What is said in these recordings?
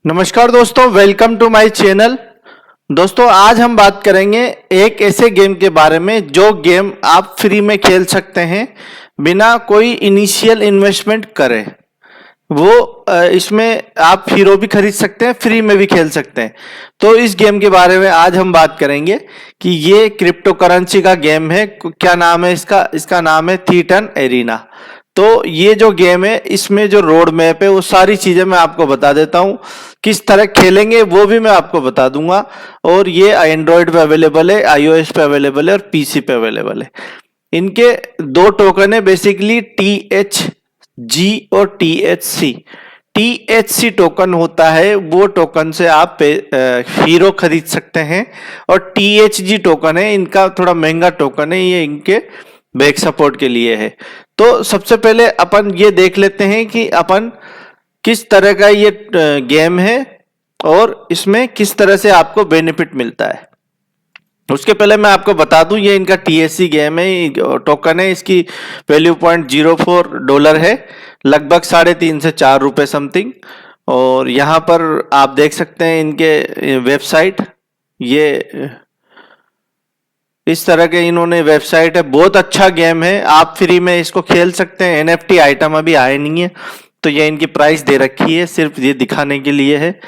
नमस्कार दोस्तों, welcome to my channel. दोस्तों आज हम बात करेंगे एक ऐसे गेम के बारे में जो गेम आप फ्री में खेल सकते हैं बिना कोई इनिशियल इन्वेस्टमेंट करे। इसमें आप हीरो भी खरीद सकते हैं, फ्री में भी खेल सकते हैं। तो इस गेम के बारे में आज हम बात करेंगे कि ये क्रिप्टो करेंसी का गेम है। क्या नाम है इसका नाम है थियटन एरिना। तो ये जो गेम है इसमें जो रोड मैप है वो सारी चीजें मैं आपको बता देता हूँ। किस तरह खेलेंगे वो भी मैं आपको बता दूंगा। और ये एंड्रॉयड पे अवेलेबल है, iOS पे अवेलेबल है और पीसी पे अवेलेबल है। इनके दो टोकन है बेसिकली, THG और THC। THC टोकन होता है, वो टोकन से आप हीरो खरीद सकते हैं। और THG टोकन है, इनका थोड़ा महंगा टोकन है, ये इनके बैक सपोर्ट के लिए है। तो सबसे पहले अपन ये देख लेते हैं कि अपन किस तरह का ये गेम है और इसमें किस तरह से आपको बेनिफिट मिलता है। उसके पहले मैं आपको बता दूं, ये इनका THC गेम है, टोकन है, इसकी वैल्यू $0.04 है, लगभग 3.5 से 4 रुपए समथिंग। और यहाँ पर आप देख सकते हैं इनके वेबसाइट, ये इस तरह के इन्होंने वेबसाइट है। बहुत अच्छा गेम है, आप फ्री में इसको खेल सकते हैं। NFT आइटम अभी आए नहीं है, तो ये इनकी प्राइस दे रखी है, सिर्फ ये दिखाने के लिए है।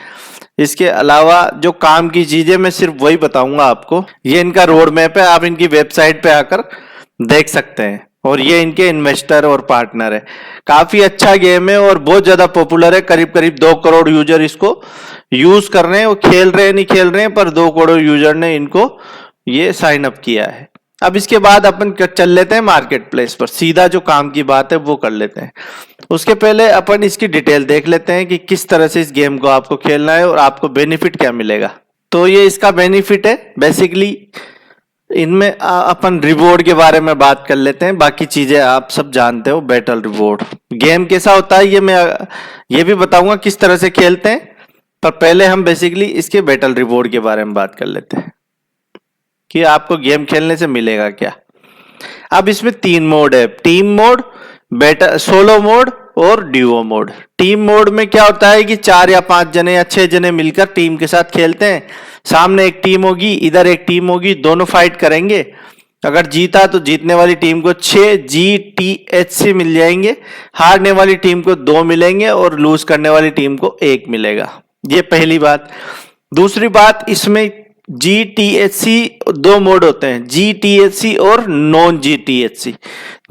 इसके अलावा जो काम की चीजें मैं सिर्फ वही बताऊंगा आपको। ये इनका रोड मैप है, आप इनकी वेबसाइट पे आकर देख सकते हैं। और ये इनके इन्वेस्टर और पार्टनर है। काफी अच्छा गेम है और बहुत ज्यादा पॉपुलर है। करीब करीब 2 करोड़ यूजर इसको यूज कर रहे हैं। वो खेल रहे हैं नहीं खेल रहे हैं, पर 2 करोड़ यूजर ने इनको ये साइन अप किया है। अब इसके बाद अपन चल लेते हैं मार्केट प्लेस पर, सीधा जो काम की बात है वो कर लेते हैं। उसके पहले अपन इसकी डिटेल देख लेते हैं कि किस तरह से इस गेम को आपको खेलना है और आपको बेनिफिट क्या मिलेगा। तो ये इसका बेनिफिट है बेसिकली। इनमें अपन रिवॉर्ड के बारे में बात कर लेते हैं, बाकी चीजें आप सब जानते हो। बैटल रिवॉर्ड गेम कैसा होता है ये मैं ये भी बताऊंगा किस तरह से खेलते हैं, पर पहले हम बेसिकली इसके बैटल रिवॉर्ड के बारे में बात कर लेते हैं कि आपको गेम खेलने से मिलेगा क्या। अब इसमें 3 मोड है, टीम मोड, सोलो मोड और ड्यूओ मोड। टीम मोड में क्या होता है कि 4 या 5 जने या 6 जने मिलकर टीम के साथ खेलते हैं। सामने एक टीम होगी, इधर एक टीम होगी, दोनों फाइट करेंगे। अगर जीता तो जीतने वाली टीम को 6 GTHC मिल जाएंगे, हारने वाली टीम को 2 मिलेंगे और लूज करने वाली टीम को 1 मिलेगा। ये पहली बात। दूसरी बात, इसमें GTHC 2 मोड होते हैं, GTHC और नॉन GTHC।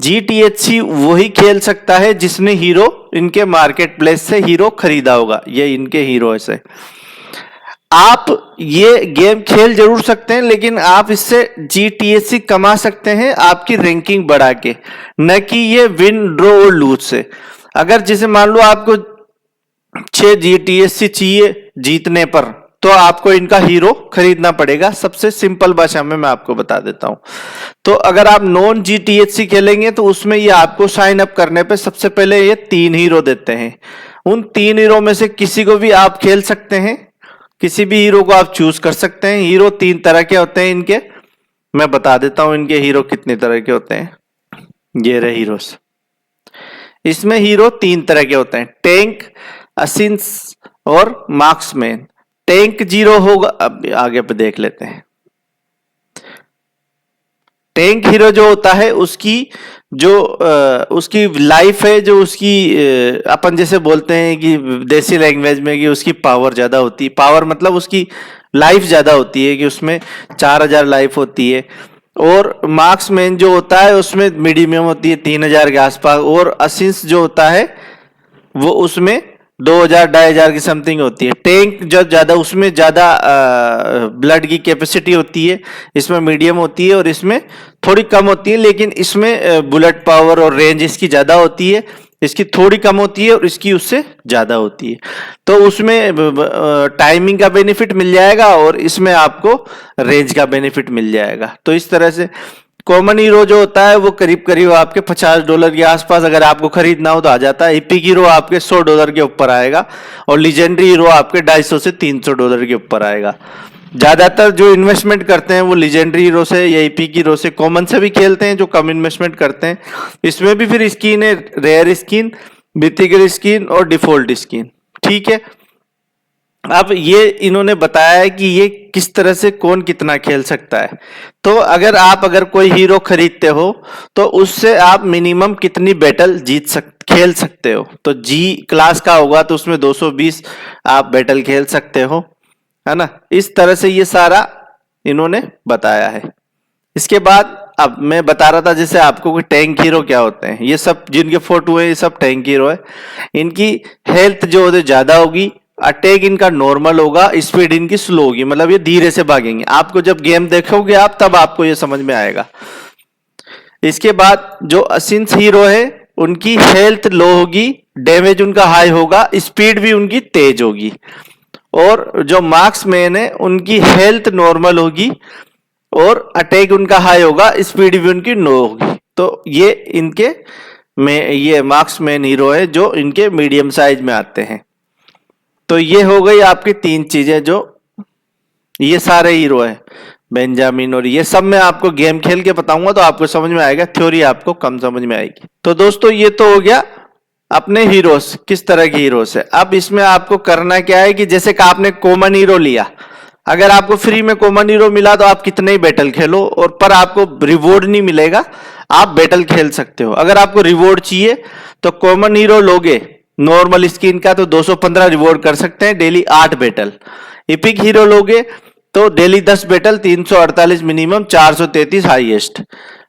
GTHC वही खेल सकता है जिसने हीरो इनके मार्केट प्लेस से हीरो खरीदा होगा, ये इनके हीरो से। आप ये गेम खेल जरूर सकते हैं, लेकिन आप इससे GTHC कमा सकते हैं आपकी रैंकिंग बढ़ा के, न कि ये विन ड्रॉ और लूज से। अगर जैसे मान लो आपको 6 GTHC चाहिए जीतने पर, तो आपको इनका हीरो खरीदना पड़ेगा। सबसे सिंपल भाषा में मैं आपको बता देता हूं। तो अगर आप नॉन GTHC खेलेंगे तो उसमें ये आपको साइन अप करने पे सबसे पहले ये 3 हीरो देते हैं। उन 3 हीरो में से किसी को भी आप खेल सकते हैं, किसी भी हीरो को आप चूज कर सकते हैं। हीरो 3 तरह के होते हैं इनके, मैं बता देता हूं इनके हीरो कितने तरह के होते हैं। ये रहे हीरोस। इसमें हीरो 3 तरह के होते हैं, टैंक, असिन्स और मार्क्समैन। टैंक 0 होगा, अब आगे पे देख लेते हैं। टैंक हीरो जो होता है उसकी उसकी लाइफ है, जो उसकी अपन जैसे बोलते हैं कि देसी लैंग्वेज में कि उसकी पावर ज्यादा होती है। पावर मतलब उसकी लाइफ ज्यादा होती है, कि उसमें 4000 लाइफ होती है। और मार्क्समैन जो होता है उसमें मीडियम होती है 3000 के आसपास। और असिन्स जो होता है वो उसमें 2000 2500 की समथिंग होती है। टैंक जो ज्यादा, उसमें ज्यादा ब्लड की कैपेसिटी होती है, इसमें मीडियम होती है और इसमें थोड़ी कम होती है। लेकिन इसमें बुलेट पावर और रेंज इसकी ज्यादा होती है, इसकी थोड़ी कम होती है और इसकी उससे ज्यादा होती है। तो उसमें टाइमिंग का बेनिफिट मिल जाएगा और इसमें आपको रेंज का बेनिफिट मिल जाएगा। तो इस तरह से कॉमन हीरो जो होता है वो करीब करीब आपके $50 के आसपास, अगर आपको खरीदना हो तो आ जाता है। इपिक हीरो आपके $100 के ऊपर आएगा और लीजेंडरी हीरो आपके $250 से $300 के ऊपर आएगा। ज्यादातर जो इन्वेस्टमेंट करते हैं वो लीजेंडरी हीरो से या इपिक हीरो से, कॉमन से भी खेलते हैं जो कम इन्वेस्टमेंट करते हैं। इसमें भी फिर स्किन है, रेयर स्किन, मिथिकल स्किन और डिफॉल्ट स्किन। ठीक है, अब ये इन्होंने बताया है कि ये किस तरह से कौन कितना खेल सकता है। तो अगर कोई हीरो खरीदते हो तो उससे आप मिनिमम कितनी बैटल खेल सकते हो। तो जी क्लास का होगा तो उसमें 220 आप बैटल खेल सकते हो, है ना। इस तरह से ये सारा इन्होंने बताया है। इसके बाद अब मैं बता रहा था जैसे आपको कि टैंक हीरो क्या होते हैं। ये सब जिनके फोटो है ये सब टैंक हीरो है। इनकी हेल्थ जो है ज्यादा होगी, अटैक इनका नॉर्मल होगा, स्पीड इनकी स्लो होगी, मतलब ये धीरे से भागेंगे। आपको जब गेम देखोगे आप तब आपको ये समझ में आएगा। इसके बाद जो असिंस हीरो है उनकी हेल्थ लो होगी, डैमेज उनका हाई होगा, स्पीड भी उनकी तेज होगी। और जो मार्क्समैन है उनकी हेल्थ नॉर्मल होगी और अटैक उनका हाई होगा, स्पीड भी उनकी नो होगी। तो ये इनके में ये मार्क्समैन हीरो है जो इनके मीडियम साइज में आते हैं। तो ये हो गई आपकी 3 चीजें जो ये सारे हीरो है बेंजामिन, और ये सब मैं आपको गेम खेल के बताऊंगा तो आपको समझ में आएगा, थ्योरी आपको कम समझ में आएगी। तो दोस्तों ये तो हो गया अपने हीरोस, किस तरह के हीरोस है। अब इसमें आपको करना क्या है कि जैसे कि आपने कॉमन हीरो लिया, अगर आपको फ्री में कॉमन हीरो मिला तो आप कितने ही बैटल खेलो और पर आपको रिवॉर्ड नहीं मिलेगा, आप बैटल खेल सकते हो। अगर आपको रिवॉर्ड चाहिए तो कॉमन हीरो लोगे नॉर्मल स्किन का तो 215 रिवॉर्ड कर सकते हैं, डेली 8 बैटल। इपिक हीरो लोगे तो daily 10 battle, 348 minimum, 433 highest.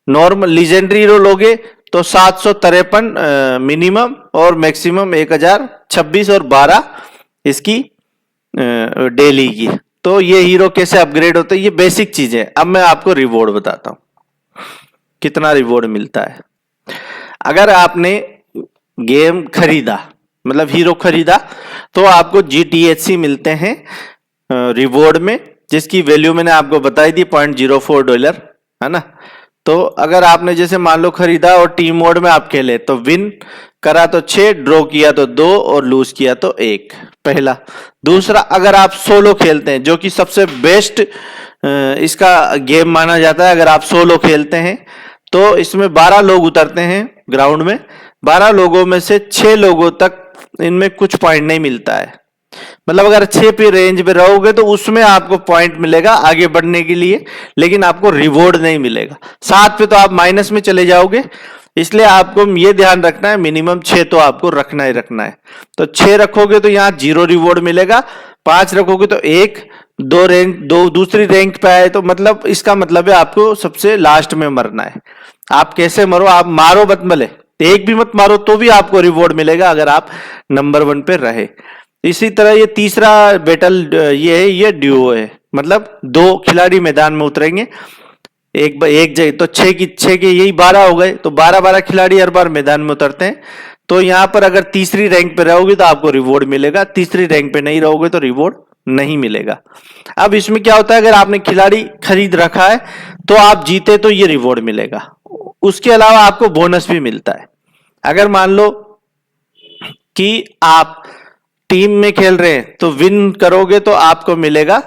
Normal legendary hero लोगे तो 753 मिनिमम और मैक्सिमम 1026 और 12 इसकी डेली की। तो ये हीरो कैसे अपग्रेड होते हैं, ये बेसिक चीजें। अब मैं आपको रिवॉर्ड बताता हूं कितना रिवॉर्ड मिलता है। अगर आपने गेम खरीदा, मतलब हीरो खरीदा, तो आपको GTHC मिलते हैं रिवॉर्ड में, जिसकी वैल्यू मैंने आपको बताई थी $0.04, है ना। तो अगर आपने जैसे मान लो खरीदा और टीम मोड में आप खेले तो विन करा तो 6, ड्रॉ किया तो 2 और लूज किया तो 1, पहला। दूसरा, अगर आप सोलो खेलते हैं जो कि सबसे बेस्ट इसका गेम माना जाता है, अगर आप सोलो खेलते हैं तो इसमें 12 लोग उतरते हैं ग्राउंड में, 12 लोगों में से 6 लोगों तक इनमें कुछ पॉइंट नहीं मिलता है। मतलब अगर 6 पे रेंज में रहोगे तो उसमें आपको पॉइंट मिलेगा आगे बढ़ने के लिए, लेकिन आपको रिवॉर्ड नहीं मिलेगा। 7 पे तो आप माइनस में चले जाओगे, इसलिए आपको ये ध्यान रखना है मिनिमम 6 तो आपको रखना ही रखना है। तो 6 रखोगे तो यहाँ 0 रिवॉर्ड मिलेगा, 5 रखोगे तो 1, 2 दूसरी रैंक पे आए तो मतलब इसका मतलब है आपको सबसे लास्ट में मरना है। आप कैसे मरो, आप मारो मत, भले एक भी मत मारो तो भी आपको रिवॉर्ड मिलेगा अगर आप नंबर 1 पे रहे। इसी तरह ये तीसरा बैटल ये है, ये ड्यूओ है, मतलब 2 खिलाड़ी मैदान में उतरेंगे एक जगह। तो 6 के यही 12 हो गए, तो 12 खिलाड़ी हर बार मैदान में उतरते हैं। तो यहां पर अगर तीसरी रैंक पे रहोगे तो आपको रिवॉर्ड मिलेगा, तीसरी रैंक पे नहीं रहोगे तो रिवॉर्ड नहीं मिलेगा। अब इसमें क्या होता है, अगर आपने खिलाड़ी खरीद रखा है तो आप जीते तो ये रिवॉर्ड मिलेगा, उसके अलावा आपको बोनस भी मिलता है। अगर मान लो कि आप टीम में खेल रहे हैं तो विन करोगे तो आपको मिलेगा,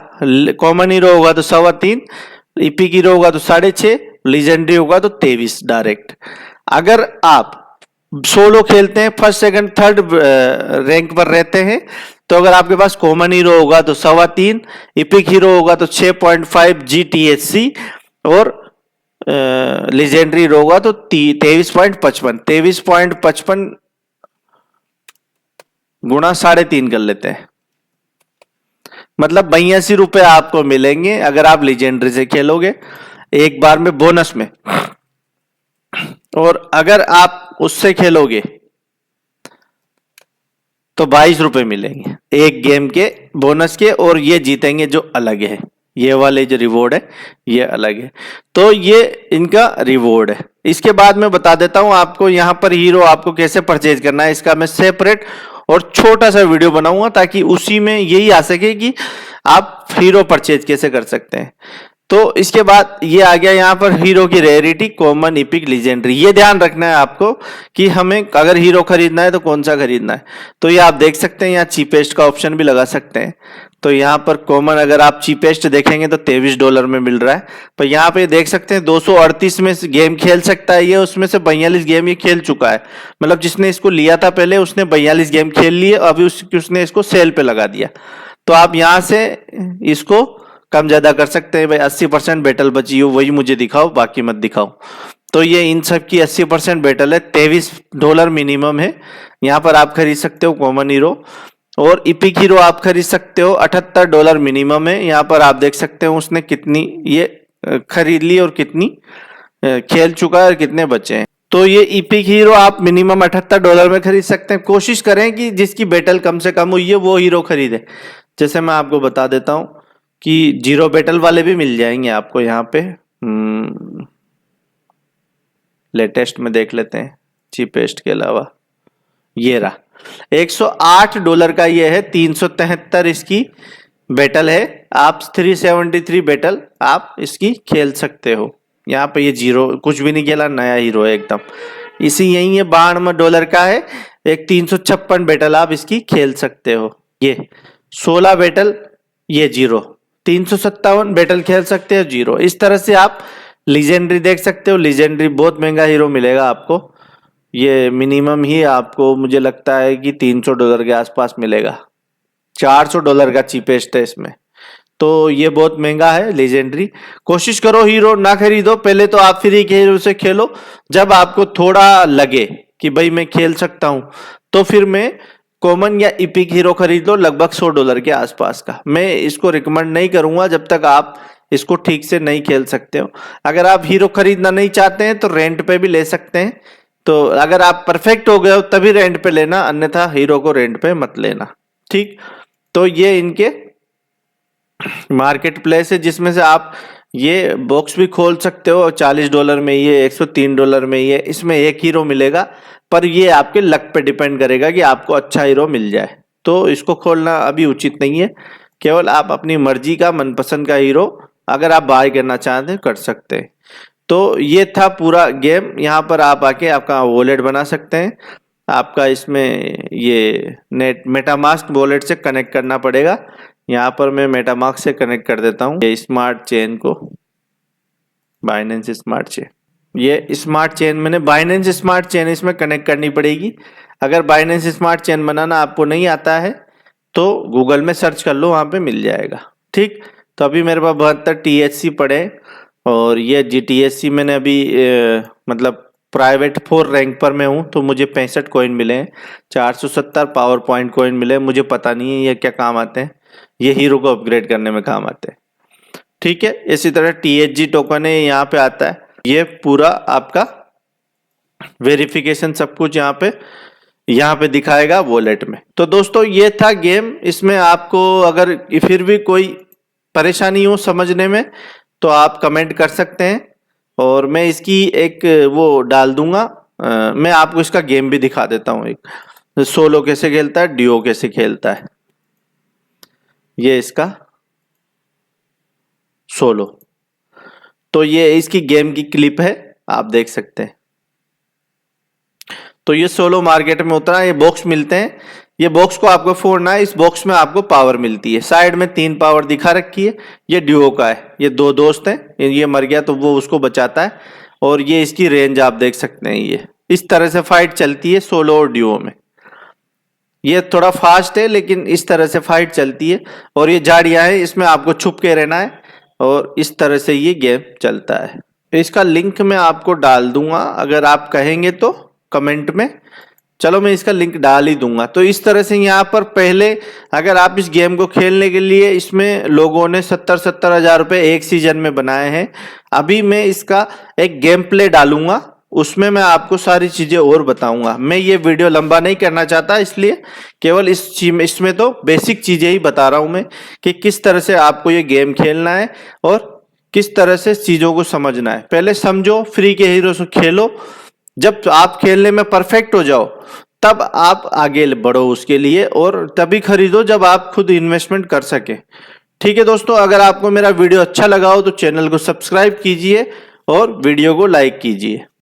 कॉमन हीरो होगा तो 3.25, इपिक हीरो होगा तो 6.5, लीजेंडरी होगा तो 23 डायरेक्ट। अगर आप सोलो खेलते हैं, फर्स्ट सेकंड थर्ड रैंक पर रहते हैं, तो अगर आपके पास कॉमन हीरो होगा तो 3.25, इपिक हीरो होगा तो 6.5 GTHC और लीजेंडरी हीरो होगा तो 23.55 गुणा 3.5 कर लेते हैं, मतलब 82 रुपए आपको मिलेंगे अगर आप लीजेंडरी से खेलोगे एक बार में बोनस में। और अगर आप उससे खेलोगे तो 22 रुपए मिलेंगे एक गेम के बोनस के, और ये जीतेंगे जो अलग है, ये वाले जो रिवॉर्ड है ये अलग है। तो ये इनका रिवॉर्ड है। इसके बाद मैं बता देता हूं आपको यहां पर हीरो आपको कैसे परचेज करना है, इसका मैं सेपरेट और छोटा सा वीडियो बनाऊंगा ताकि उसी में यही आ सके कि आप हीरो परचेज कैसे कर सकते हैं। तो इसके बाद ये आ गया यहाँ पर हीरो की रेयरिटी, कॉमन, इपिक, लीजेंडरी। ये ध्यान रखना है आपको कि हमें अगर हीरो खरीदना है तो कौन सा खरीदना है। तो ये आप देख सकते हैं, यहाँ चीपेस्ट का ऑप्शन भी लगा सकते हैं। तो यहाँ पर कॉमन अगर आप चीपेस्ट देखेंगे तो $23 में मिल रहा है, पर यहाँ पे देख सकते हैं 238 में गेम खेल सकता है ये, उसमें से 42 गेम ये खेल चुका है। मतलब जिसने इसको लिया था पहले उसने 42 गेम खेल लिए, अभी उसने इसको सेल पे लगा दिया। तो आप यहाँ से इसको कम ज्यादा कर सकते हैं। भाई 80% बैटल बची हो वही मुझे दिखाओ, बाकी मत दिखाओ। तो ये इन सब की 80% बैटल है, $23 मिनिमम है। यहाँ पर आप खरीद सकते हो कॉमन हीरो, और इपिक हीरो आप खरीद सकते हो, $78 मिनिमम है। यहाँ पर आप देख सकते हो उसने कितनी ये खरीद ली और कितनी खेल चुका है और कितने बचे हैं। तो ये इपिक हीरो आप मिनिमम $78 में खरीद सकते हैं। कोशिश करें कि जिसकी बैटल कम से कम हुई है वो हीरो खरीदे। जैसे मैं आपको बता देता हूं कि 0 बैटल वाले भी मिल जाएंगे आपको यहाँ पे। लेटेस्ट में देख लेते हैं चीपेस्ट के अलावा। ये रहा $108 का, ये है 373 इसकी बैटल है। आप 373 बैटल आप इसकी खेल सकते हो। यहाँ पे ये 0 कुछ भी नहीं खेला, नया हीरो है एकदम। इसी यही है $92 का है, एक 356 बैटल आप इसकी खेल सकते हो। ये 16 बैटल, ये 0, 357 बैटल खेल सकते हो, 0। इस तरह से आप लीजेंडरी देख सकते हो। लीजेंडरी बहुत महंगा हीरो मिलेगा आपको, ये मिनिमम ही आपको मुझे लगता है कि $300 के आसपास मिलेगा। $400 का चीपेस्ट है इसमें, तो ये बहुत महंगा है लेजेंडरी। कोशिश करो हीरो ना खरीदो, पहले तो आप फ्री के हीरो से खेलो। जब आपको थोड़ा लगे कि भाई मैं खेल सकता हूं, तो फिर मैं कॉमन या इपिक हीरो खरीद लो, लगभग $100 के आसपास का। मैं इसको रिकमेंड नहीं करूंगा जब तक आप इसको ठीक से नहीं खेल सकते हो। अगर आप हीरो खरीदना नहीं चाहते हैं तो रेंट पे भी ले सकते हैं। तो अगर आप परफेक्ट हो गए हो तभी रेंट पे लेना, अन्यथा हीरो को रेंट पे मत लेना। ठीक, तो ये इनके मार्केट प्लेस है जिसमें से आप ये बॉक्स भी खोल सकते हो। $40 में ये, $103 में ये, इसमें एक हीरो मिलेगा। पर ये आपके लक पे डिपेंड करेगा कि आपको अच्छा हीरो मिल जाए। तो इसको खोलना अभी उचित नहीं है। केवल आप अपनी मर्जी का मनपसंद का हीरो अगर आप बाय करना चाहते हैं कर सकते हैं। तो ये था पूरा गेम। यहाँ पर आप आके आपका वॉलेट बना सकते हैं। आपका इसमें ये नेट मेटामास्क वॉलेट से कनेक्ट करना पड़ेगा। यहाँ पर मैं मेटामास्क से कनेक्ट कर देता हूँ ये स्मार्ट चेन को, बाइनेंस स्मार्ट चेन। ये स्मार्ट चेन मैंने बाइनेंस स्मार्ट चेन इसमें कनेक्ट करनी पड़ेगी। अगर बाइनेंस स्मार्ट चेन बनाना आपको नहीं आता है तो गूगल में सर्च कर लो, वहां पे मिल जाएगा। ठीक, तो अभी मेरे पास 72 THC पड़े, और ये GTHC मैंने अभी मतलब प्राइवेट 4 रैंक पर मैं हूँ, तो मुझे 65 कॉइन मिले हैं। 470 पावर पॉइंट कॉइन मिले। मुझे पता नहीं है ये क्या काम आते हैं, ये हीरो को अपग्रेड करने में काम आते हैं। ठीक है, इसी तरह THG टोकन है, यहाँ पे आता है। ये पूरा आपका वेरिफिकेशन सब कुछ यहाँ पे दिखाएगा वॉलेट में। तो दोस्तों ये था गेम। इसमें आपको अगर फिर भी कोई परेशानी हो समझने में तो आप कमेंट कर सकते हैं, और मैं इसकी एक वो डाल दूंगा। मैं आपको इसका गेम भी दिखा देता हूँ, एक सोलो कैसे खेलता है, डिओ कैसे खेलता है। ये इसका सोलो, तो ये इसकी गेम की क्लिप है, आप देख सकते हैं। तो ये सोलो मार्केट में उतरा। ये बॉक्स मिलते हैं, ये बॉक्स को आपको फोड़ना है। इस बॉक्स में आपको पावर मिलती है। साइड में 3 पावर दिखा रखी है। ये ड्यूओ का है, ये 2 दोस्त हैं। ये मर गया तो वो उसको बचाता है, और ये इसकी रेंज आप देख सकते हैं। ये इस तरह से फाइट चलती है सोलो और ड्यूओ में। ये थोड़ा फास्ट है लेकिन इस तरह से फाइट चलती है। और ये झाड़ियां है, इसमें आपको छुप के रहना है, और इस तरह से ये गेम चलता है। इसका लिंक मैं आपको डाल दूंगा अगर आप कहेंगे तो कमेंट में। चलो मैं इसका लिंक डाल ही दूंगा। तो इस तरह से यहाँ पर पहले अगर आप इस गेम को खेलने के लिए, इसमें लोगों ने 70-70 हजार रुपए एक सीजन में बनाए हैं। अभी मैं इसका एक गेम प्ले डालूंगा, उसमें मैं आपको सारी चीजें और बताऊंगा। मैं ये वीडियो लंबा नहीं करना चाहता, इसलिए केवल इसमें तो बेसिक चीजें ही बता रहा हूं मैं कि किस तरह से आपको ये गेम खेलना है और किस तरह से चीजों को समझना है। पहले समझो, फ्री के हीरो से खेलो। जब आप खेलने में परफेक्ट हो जाओ तब आप आगे बढ़ो उसके लिए, और तभी खरीदो जब आप खुद इन्वेस्टमेंट कर सके। ठीक है दोस्तों, अगर आपको मेरा वीडियो अच्छा लगा हो तो चैनल को सब्सक्राइब कीजिए और वीडियो को लाइक कीजिए।